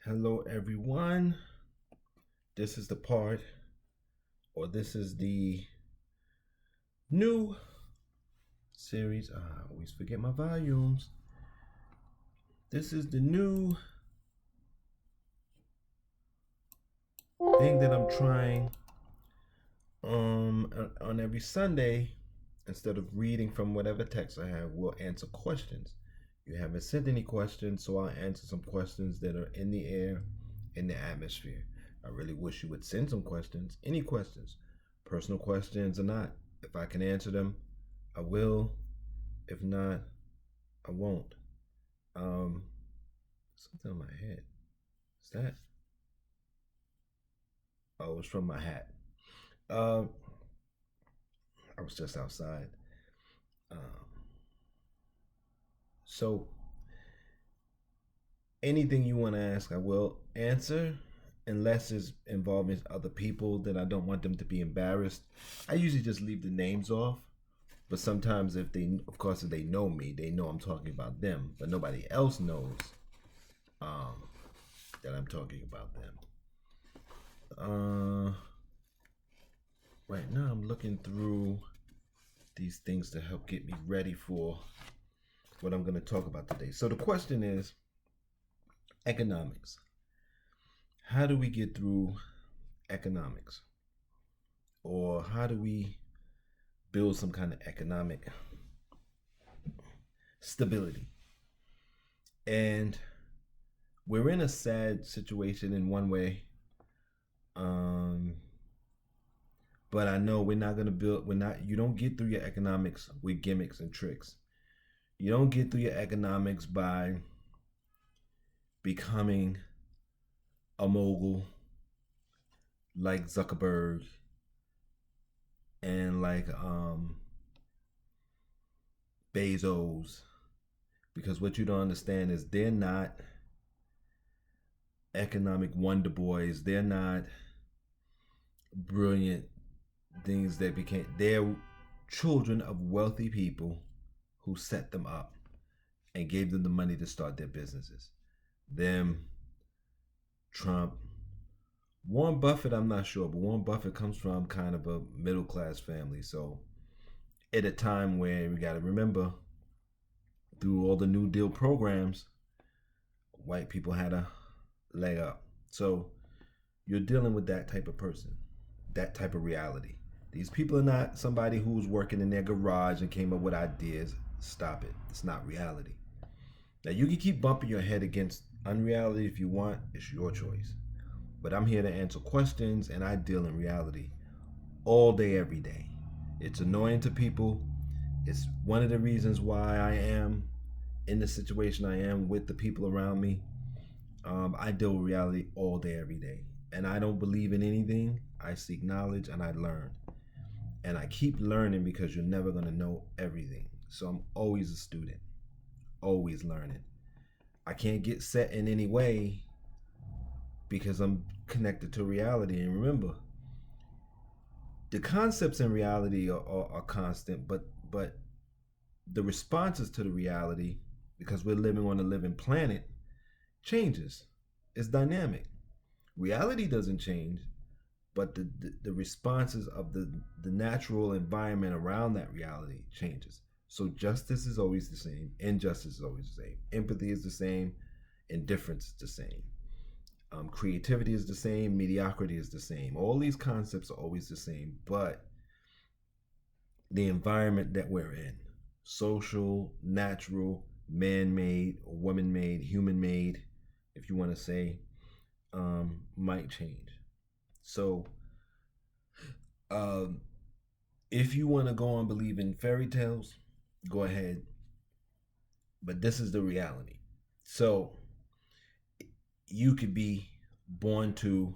Hello, everyone. This is the part, or this is the new series. I always forget my volumes. This is the new thing that I'm trying on every Sunday. Instead of reading from whatever text I have, we'll answer questions. You haven't sent any questions, so I'll answer some questions that are in the air, in the atmosphere. I really wish you would send some questions, any questions, personal questions or not. If I can answer them, I will. If not, I won't. Um, Something on my head. Is that? Oh, it's from my hat. Um, I was just outside. Um, so anything you want to ask, I will answer, unless it's involving other people that I don't want them to be embarrassed. I usually just leave the names off. But sometimes, if they, of course, if they know me, they know I'm talking about them. But nobody else knows um, that I'm talking about them. Right now, I'm looking through these things to help get me ready for what I'm going to talk about today. So the question is economics. How do we get through economics? Or how do we build some kind of economic stability? And we're in a sad situation in one way. But I know we're not gonna build. We're not. You don't get through your economics with gimmicks and tricks. You don't get through your economics by becoming a mogul like Zuckerberg and like Bezos, because what you don't understand is they're not economic wonder boys. They're not brilliant things that became. They're children of wealthy people who set them up and gave them the money to start their businesses. Them, Trump, Warren Buffett, I'm not sure, but Warren Buffett comes from kind of a middle class family. So at a time where we got to remember, through all the New Deal programs, white people had a leg up. So you're dealing with that type of person, that type of reality. These people are not somebody who's working in their garage and came up with ideas. Stop it. It's not reality. Now, you can keep bumping your head against unreality if you want, it's your choice. But I'm here to answer questions, and I deal in reality all day, every day. It's annoying to people. It's one of the reasons why I am in the situation I am with the people around me. I deal with reality all day, every day. And I don't believe in anything. I seek knowledge and I learn. And I keep learning because you're never going to know everything. So I'm always a student, always learning. I can't get set in any way because I'm connected to reality. And remember, the concepts in reality are constant, but the responses to the reality, because we're living on a living planet, changes. It's dynamic. Reality doesn't change, but the responses of the natural environment around that reality changes. So justice is always the same, injustice is always the same, empathy is the same, indifference is the same. Creativity is the same, mediocrity is the same. All these concepts are always the same, but the environment that we're in, social, natural, man made, woman made, human made, if you want to say, might change. So, um, if you want to go on believing fairy tales, go ahead. But this is the reality. So, you could be born to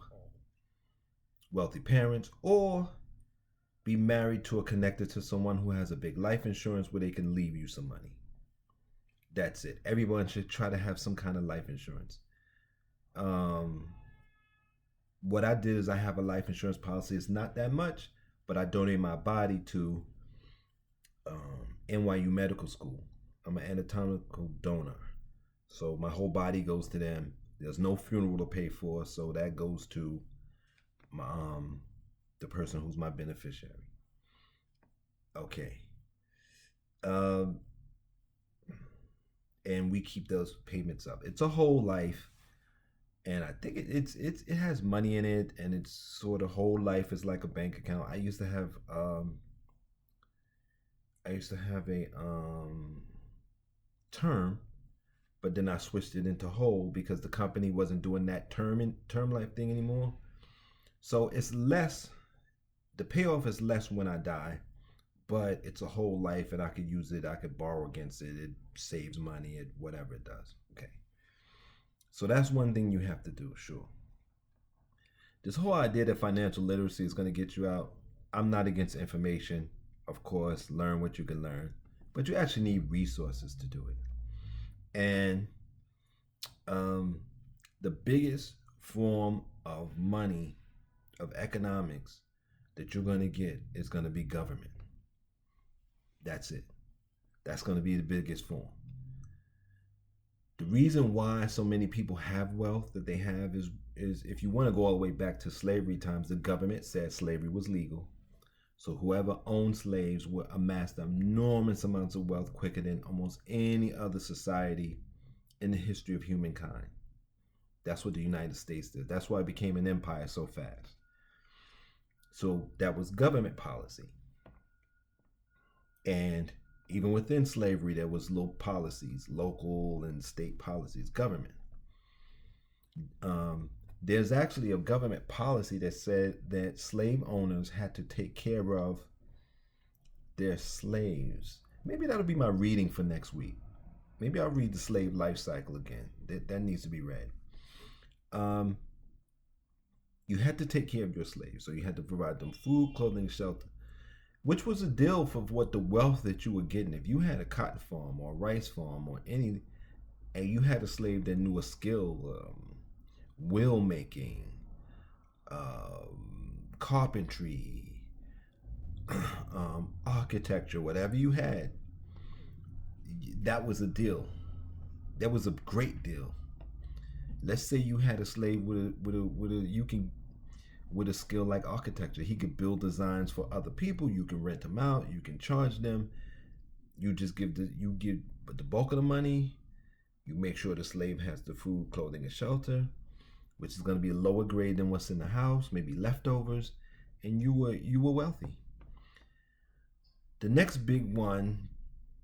wealthy parents or be married to or connected to someone who has a big life insurance where they can leave you some money. That's it. Everyone should try to have some kind of life insurance. Um, what I did is I have a life insurance policy. It's not that much, but I donate my body to NYU Medical School. I'm an anatomical donor. So my whole body goes to them. There's no funeral to pay for, so that goes to my the person who's my beneficiary. Okay. Um, and we keep those payments up. It's a whole life, and I think it has money in it, and it's sort of whole life is like a bank account. I used to have a term, but then I switched it into whole because the company wasn't doing that term life thing anymore. So it's less. The payoff is less when I die, but it's a whole life, and I could use it. I could borrow against it. It saves money. It whatever it does. Okay. So that's one thing you have to do. Sure. This whole idea that financial literacy is going to get you out. I'm not against information. Of course, learn what you can learn, but you actually need resources to do it. And um, the biggest form of money, of economics, that you're going to get is going to be government. That's it. That's going to be the biggest form. The reason why so many people have wealth that they have is if you want to go all the way back to slavery times, the government said slavery was legal. So whoever owned slaves would amass enormous amounts of wealth quicker than almost any other society in the history of humankind. That's what the United States did. That's why it became an empire so fast. So that was government policy. And even within slavery, there was local policies, local and state policies, government. There's actually a government policy that said that slave owners had to take care of their slaves. Maybe that'll be my reading for next week. Maybe I'll read the slave life cycle again. That needs to be read. You had to take care of your slaves, so you had to provide them food, clothing, shelter, which was a deal for what the wealth that you were getting. If you had a cotton farm or a rice farm or any, and you had a slave that knew a skill, wheel making, carpentry, architecture, whatever you had, that was a deal. That was a great deal. Let's say you had a slave with a skill like architecture. He could build designs for other people. You can rent them out. You can charge them. You just give the bulk of the money. You make sure the slave has the food, clothing, and shelter, which is going to be a lower grade than what's in the house, maybe leftovers, and you were wealthy. The next big one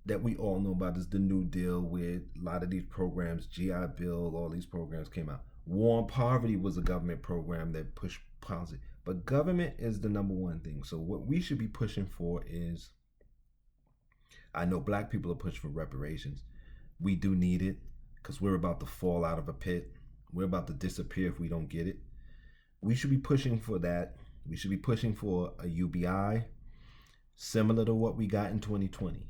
that we all know about is the New Deal, with a lot of these programs, GI Bill, all these programs came out. War on Poverty was a government program that pushed policy, but government is the number one thing. So what we should be pushing for is, I know black people are pushing for reparations. We do need it because we're about to fall out of a pit. We're about to disappear if we don't get it. We should be pushing for that. We should be pushing for a UBI similar to what we got in 2020.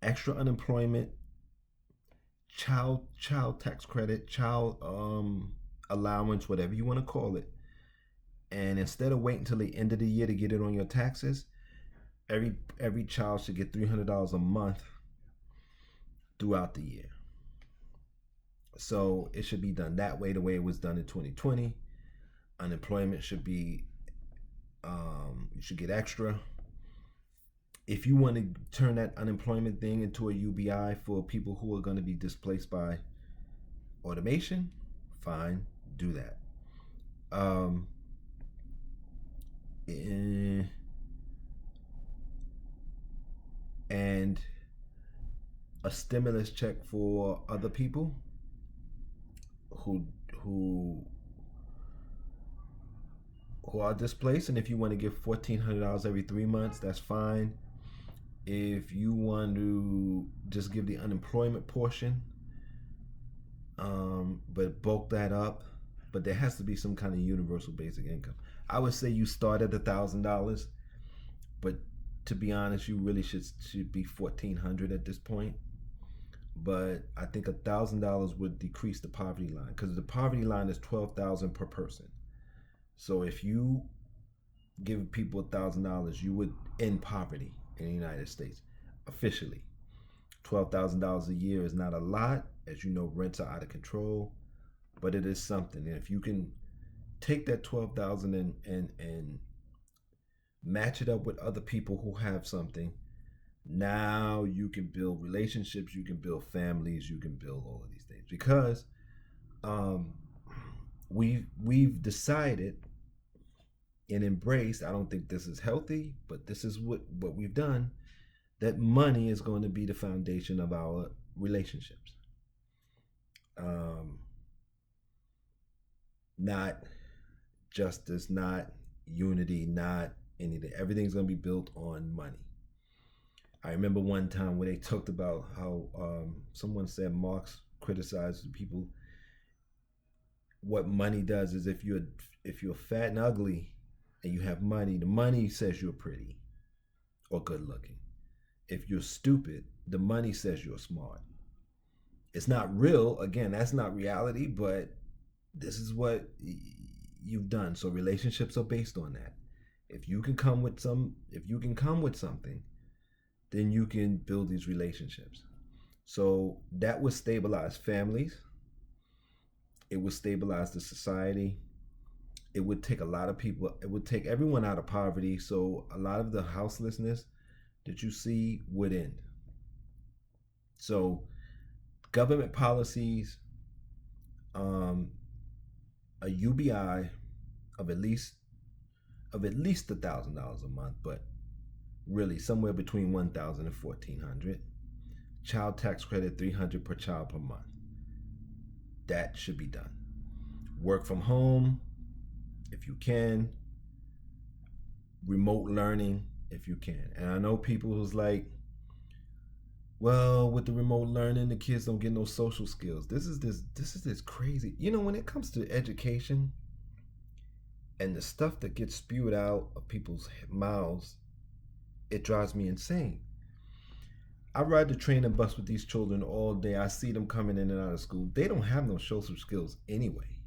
Extra unemployment, child tax credit, child allowance, whatever you want to call it. And instead of waiting until the end of the year to get it on your taxes, every child should get $300 a month throughout the year. So it should be done that way, the way it was done in 2020. Unemployment should be, you should get extra. If you want to turn that unemployment thing into a UBI for people who are going to be displaced by automation, fine, do that. And a stimulus check for other people who are displaced. And if you want to give $1,400 every 3 months, that's fine. If you want to just give the unemployment portion, but bulk that up, but there has to be some kind of universal basic income. I would say you start at $1,000, but to be honest, you really should be $1,400 at this point. But I think $1,000 would decrease the poverty line, because the poverty line is $12,000 per person. So if you give people $1,000, you would end poverty in the United States officially. $12,000 a year is not a lot, As you know, rents are out of control, but it is something. And if you can take that 12,000 and match it up with other people who have something, now you can build relationships, you can build families, you can build all of these things because um, we've decided and embraced. I don't think this is healthy, but this is what we've done. That money is going to be the foundation of our relationships. Um, Not justice, not unity, not anything. Everything's going to be built on money. I remember one time where they talked about how someone said Marx criticized people. What money does is if you're fat and ugly and you have money, the money says you're pretty or good looking. If you're stupid, the money says you're smart. It's not real. Again, that's not reality, but this is what you've done. So relationships are based on that. If you can come with something, then you can build these relationships. So that would stabilize families. It would stabilize the society. It would take a lot of people, it would take everyone out of poverty. So a lot of the houselessness that you see would end. So government policies, um, a UBI of at least $1,000 a month, but really somewhere between 1,000 and 1,400. Child tax credit 300 per child per month. That should be done. Work from home if you can. Remote learning if you can. And I know people who's like, well, with the remote learning, the kids don't get no social skills. This is crazy. When it comes to education and the stuff that gets spewed out of people's mouths, it drives me insane. I ride the train and bus with these children all day. I see them coming in and out of school. They don't have no social skills anyway.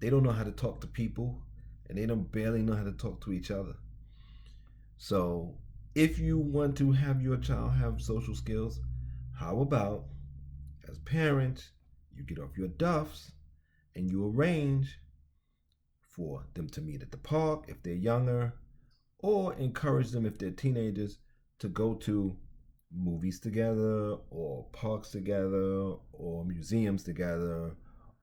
They don't know how to talk to people, and they don't barely know how to talk to each other. So, if you want to have your child have social skills, how about as parents, you get off your duffs and you arrange for them to meet at the park if they're younger, or encourage them if they're teenagers to go to movies together or parks together or museums together,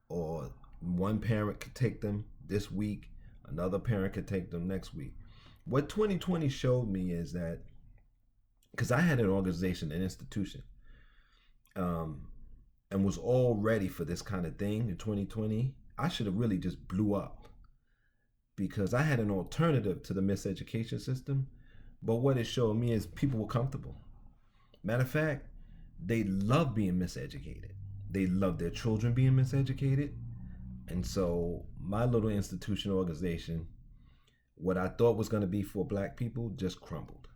or one parent could take them this week, another parent could take them next week. What 2020 showed me is that, because I had an organization, an institution, um, and was all ready for this kind of thing in 2020, I should have really just blew up because I had an alternative to the miseducation system. But what it showed me is people were comfortable. Matter of fact, they love being miseducated. They love their children being miseducated. And so my little institution organization, what I thought was going to be for black people, just crumbled.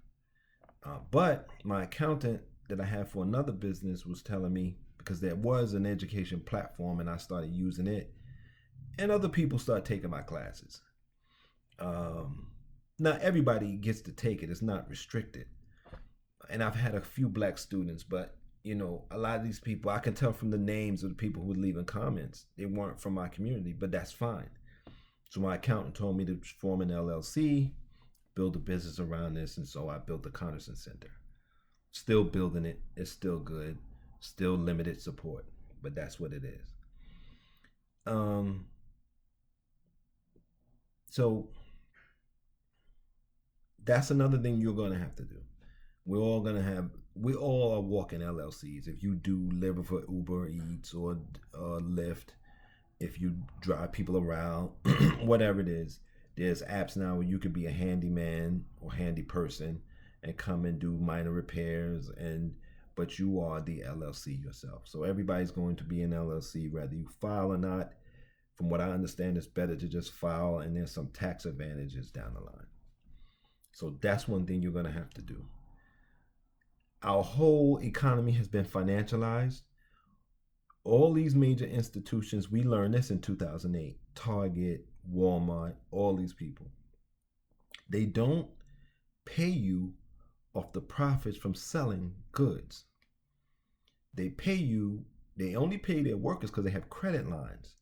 But my accountant that I had for another business was telling me, because there was an education platform and I started using it, and other people started taking my classes. Not everybody gets to take it, it's not restricted. And I've had a few black students, but a lot of these people, I can tell from the names of the people who were leaving comments, they weren't from my community, but that's fine. So my accountant told me to form an LLC, build a business around this, and so I built the Connerson Center. Still building it. It's still good. Still limited support, but that's what it is. So that's another thing you're going to have to do. We all are walking LLCs. If you do live for Uber Eats or Lyft, if you drive people around, whatever it is, there's apps now where you could be a handyman or handy person and come and do minor repairs, but you are the LLC yourself. So everybody's going to be an LLC whether you file or not. From what I understand, it's better to just file, and there's some tax advantages down the line. So that's one thing you're going to have to do. Our whole economy has been financialized. All these major institutions, we learned this in 2008, Target, Walmart, all these people, they don't pay you off the profits from selling goods. They pay you They only pay their workers because they have credit lines.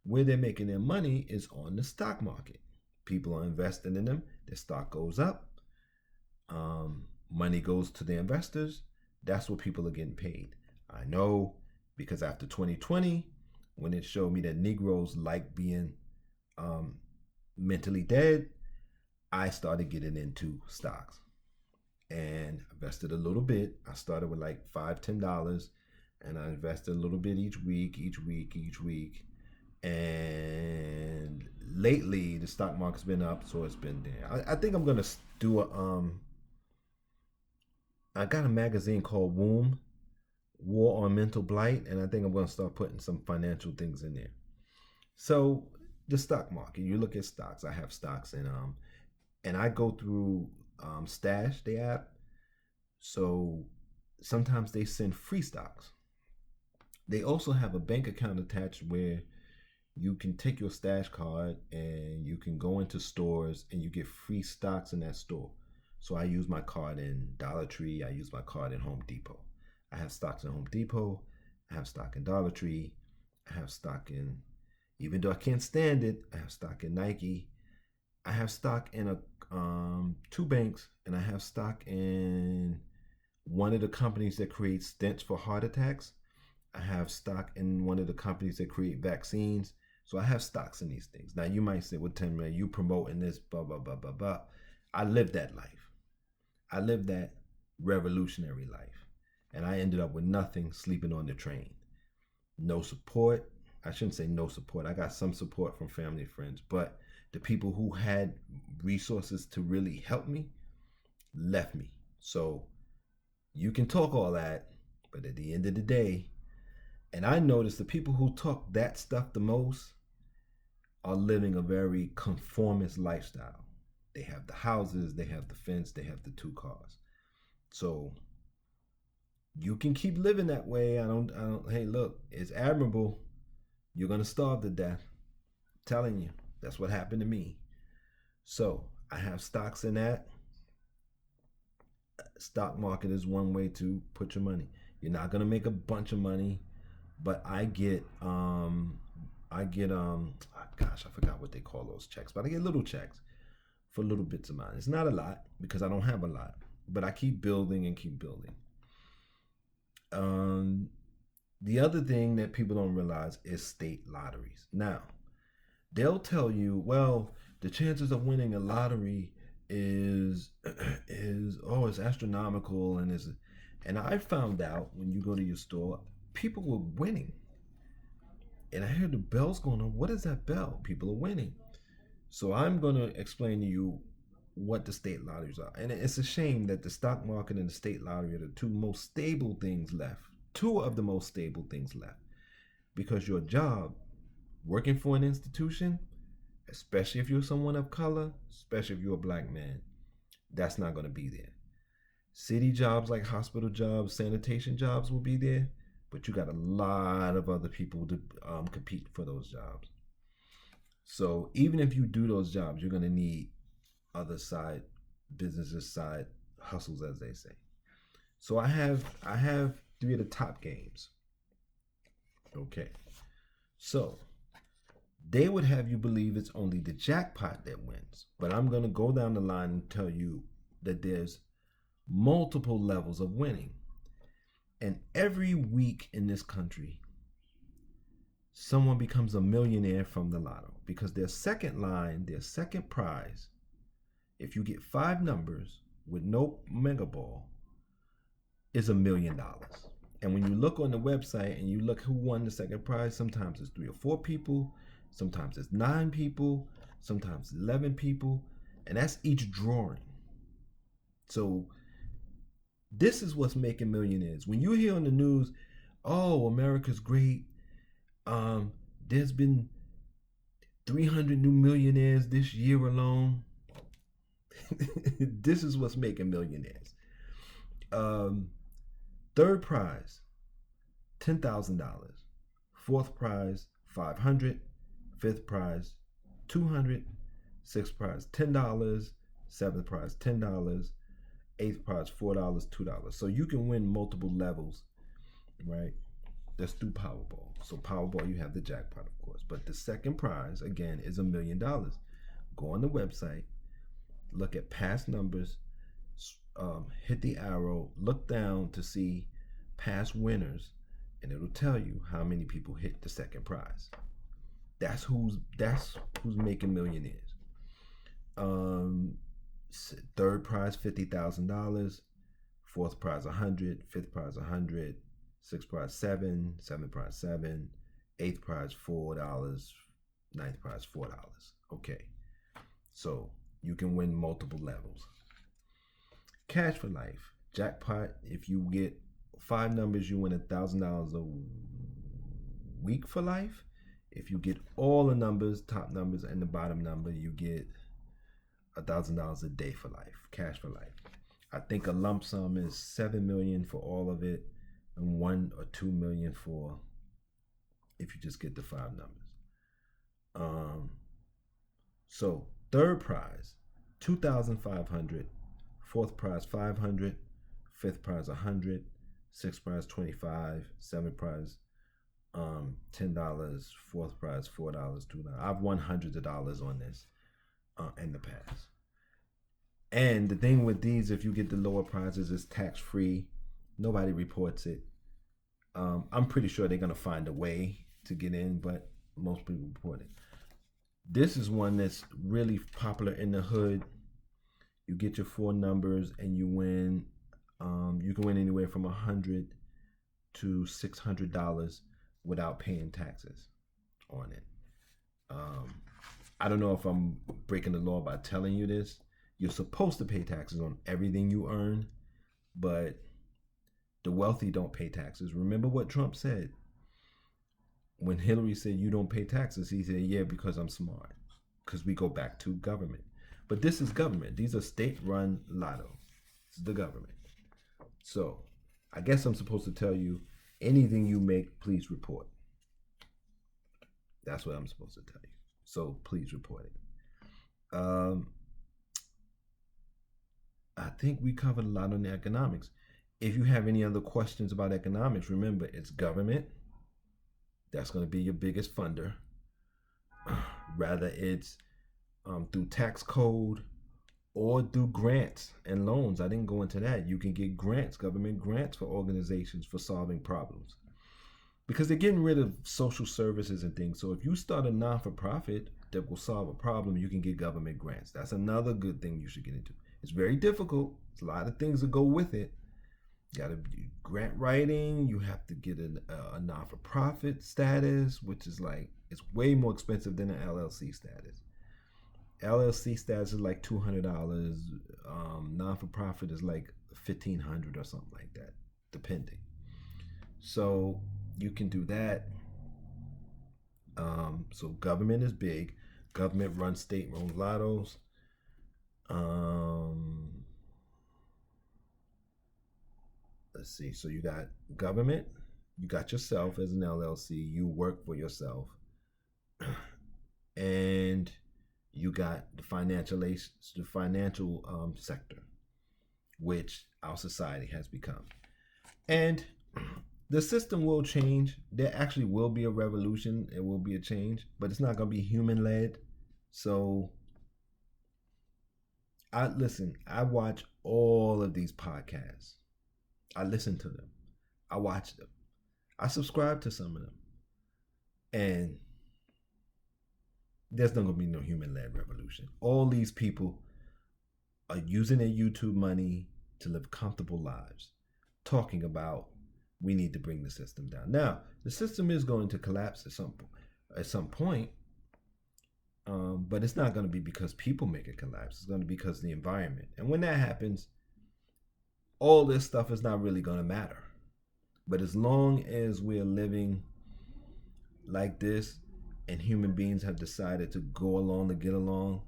Where they're making their money is on the stock market. People are investing in them. Their stock goes up. Money goes to the investors. That's what people are getting paid. I know because after 2020, when it showed me that Negroes like being mentally dead, I started getting into stocks and invested a little bit. I started with like $5, $10, and I invested a little bit each week. And lately, the stock market's been up, so it's been there. I think I'm gonna do a I got a magazine called Womb, War on Mental Blight, and I think I'm gonna start putting some financial things in there. So the stock market, you look at stocks. I have stocks and I go through Stash, the app. So sometimes they send free stocks. They also have a bank account attached where you can take your Stash card and you can go into stores and you get free stocks in that store. So I use my card in Dollar Tree. I use my card in Home Depot. I have stocks in Home Depot. I have stock in Dollar Tree. I have stock in, even though I can't stand it, I have stock in Nike. I have stock in two banks, and I have stock in one of the companies that create stents for heart attacks. I have stock in one of the companies that create vaccines. So I have stocks in these things. Now you might say, well, Tim, man, you promoting this, blah, blah, blah, blah, blah. I lived that life. I lived that revolutionary life. And I ended up with nothing, sleeping on the train. No support. I shouldn't say no support. I got some support from family and friends, but the people who had resources to really help me left me. So you can talk all that, but at the end of the day, and I noticed the people who talk that stuff the most are living a very conformist lifestyle. They have the houses, they have the fence, they have the 2 cars. So you can keep living that way. I don't, hey, look, it's admirable. You're going to starve to death. I'm telling you, that's what happened to me. So I have stocks in that. Stock market is one way to put your money. You're not going to make a bunch of money, but I get, gosh, I forgot what they call those checks, but I get little checks for little bits of mine. It's not a lot because I don't have a lot, but I keep building and keep building. The other thing that people don't realize is state lotteries. Now, they'll tell you, well, the chances of winning a lottery is it's astronomical, and I found out when you go to your store, people were winning. And I heard the bells going on. What is that bell? People are winning. So I'm going to explain to you what the state lotteries are. And it's a shame that the stock market and the state lottery are the 2 most stable things left. 2 of the most stable things left. Because your job, working for an institution, especially if you're someone of color, especially if you're a black man, that's not going to be there. City jobs like hospital jobs, sanitation jobs will be there, but you got a lot of other people to compete for those jobs. So even if you do those jobs, you're going to need other side businesses, side hustles, as they say. So I have 3 of the top games. Okay. So they would have you believe it's only the jackpot that wins. But I'm going to go down the line and tell you that there's multiple levels of winning. And every week in this country, someone becomes a millionaire from the lotto because their second prize, if you get 5 numbers with no mega ball, is $1 million. And when you look on the website and you look who won the second prize, sometimes it's 3 or 4 people, sometimes it's 9 people, sometimes 11 people, and that's each drawing. So this is what's making millionaires. When you hear on the news, oh, America's great, there's been 300 new millionaires this year alone. This is what's making millionaires. Third prize, $10,000. Fourth prize, $500. Fifth prize, $200. Sixth prize, $10. Seventh prize, $10. Eighth prize, $4, $2. So you can win multiple levels, right? Let's do Powerball. So Powerball, you have the jackpot, of course, but the second prize again is $1 million. Go on the website, look at past numbers, hit the arrow, look down to see past winners, and it'll tell you how many people hit the second prize. That's who's making millionaires. Third prize $50,000, fourth prize $100, fifth prize $100, sixth prize $7, seventh prize $7, eighth prize $4, ninth prize $4. Okay, so you can win multiple levels. Cash for life jackpot. If you get 5 numbers, you win $1,000 a week for life. If you get all the numbers, top numbers, and the bottom number, you get $1,000 a day for life. Cash for life. I think a lump sum is $7 million for all of it, and $1 or $2 million for if you just get the 5 numbers. So third prize $2,500, fourth prize $500, fifth prize $100, sixth prize $25, seventh prize $10, fourth prize $4, $2. I've won hundreds of dollars on this in the past. And the thing with these, if you get the lower prizes, it's tax free. Nobody reports it. I'm pretty sure they're gonna find a way to get in, but most people report it. This is one that's really popular in the hood. You get your 4 numbers and you win. You can win anywhere from $100 to $600 without paying taxes on it. I don't know if I'm breaking the law by telling you this. You're supposed to pay taxes on everything you earn, but the wealthy don't pay taxes. Remember what Trump said? When Hillary said you don't pay taxes, he said, yeah, because I'm smart. Because we go back to government. But this is government. These are state-run lotto. This is the government. So I guess I'm supposed to tell you, anything you make, please report. That's what I'm supposed to tell you. So please report it. I think we covered a lot on the economics. If you have any other questions about economics, remember, it's government. That's going to be your biggest funder. Rather it's through tax code or through grants and loans. I didn't go into that. You can get grants, government grants for organizations for solving problems. Because they're getting rid of social services and things. So if you start a non-for-profit that will solve a problem, you can get government grants. That's another good thing you should get into. It's very difficult. There's a lot of things that go with it. You got to do grant writing. You have to get a non-for-profit status, which is like, it's way more expensive than an LLC status. LLC status is like $200. Non-for-profit is like $1,500 or something like that, depending. So you can do that. So government is big. Government runs state-run lottos. Let's see. So you got government. You got yourself as an LLC. You work for yourself. And you got the financial sector, which our society has become. And the system will change. There actually will be a revolution. It will be a change, but it's not going to be human led. So I watch all of these podcasts. I listen to them. I watch them. I subscribe to some of them. And there's not going to be no human-led revolution. All these people are using their YouTube money to live comfortable lives, talking about we need to bring the system down. Now, the system is going to collapse at some point, but it's not going to be because people make it collapse. It's going to be because of the environment. And when that happens, all this stuff is not really going to matter. But as long as we're living like this, and human beings have decided to go along to get along,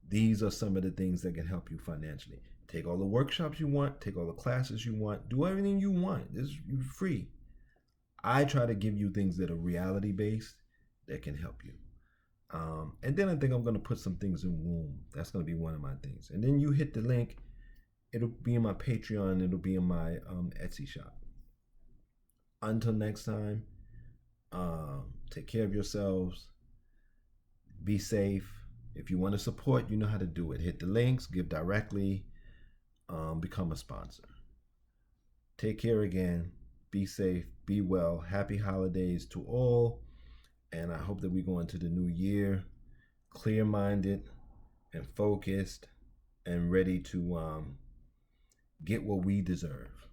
these are some of the things that can help you financially. Take all the workshops you want, take all the classes you want, do everything you want. You're free. I try to give you things that are reality based that can help you. And then I think I'm going to put some things in Womb. That's going to be one of my things. And then you hit the link. It'll be in my Patreon. It'll be in my Etsy shop. Until next time, take care of yourselves. Be safe. If you want to support, you know how to do it. Hit the links, give directly, become a sponsor. Take care again. Be safe. Be well. Happy holidays to all. And I hope that we go into the new year clear minded and focused and ready to get what we deserve.